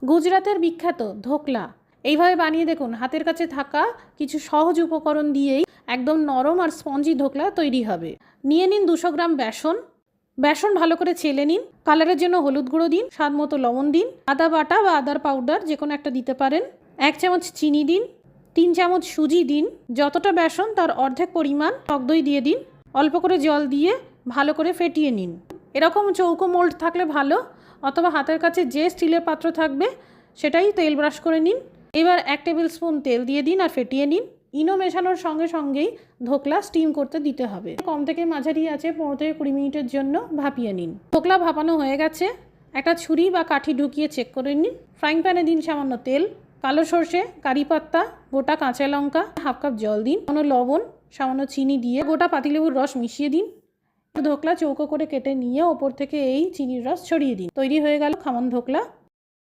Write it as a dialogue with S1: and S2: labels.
S1: গুজরাতের বিখ্যাত ধোকলা এইভাবে বানিয়ে দেখুন। হাতের কাছে থাকা কিছু সহজ উপকরণ দিয়েই একদম নরম আর স্পঞ্জি ধোকলা তৈরি হবে। নিয়ে নিন 200 গ্রাম বেসন। বেসন ভালো করে ছেলে নিন। কালারের জন্য হলুদ গুঁড়ো দিন, স্বাদ মতো লবণ দিন, আদা বাটা বা আদার পাউডার যে কোনো একটা দিতে পারেন, 1 চামচ চিনি দিন, 3 চামচ সুজি দিন, যতটা বেসন তার অর্ধেক পরিমাণ টক দই দিয়ে দিন, অল্প করে জল দিয়ে ভালো করে ফেটিয়ে নিন। এরকম চৌকো মোল্ড থাকলে ভালো, অথবা হাতের কাছে যে স্টিলের পাত্র থাকবে সেটাই তেল ব্রাশ করে নিন। এবার 1 টেবিল স্পুন তেল দিয়ে দিন আর ফেটিয়ে নিন। ইনো মেশানোর সঙ্গে সঙ্গেই ধোকলা স্টিম করতে দিতে হবে। কম থেকে মাঝারি আছে 15 থেকে 20 মিনিটের জন্য ভাপিয়ে নিন। ধোকলা ভাপানো হয়ে গেছে, একটা ছুরি বা কাঠি ঢুকিয়ে চেক করে নিন। ফ্রাইং প্যানে দিন সামান্য তেল, কালো সর্ষে, কারি পাত্তা, গোটা কাঁচা লঙ্কা, 1/2 কাপ জল দিন, সামান্য লবণ, সামান্য চিনি দিয়ে গোটা পাতিলেবুর রস মিশিয়ে দিন। ধোকলা চৌকো করে কেটে নিয়ে ওপর থেকে এই চিনির রস ছড়িয়ে দিন। তৈরি হয়ে গেল খামন ধোকলা।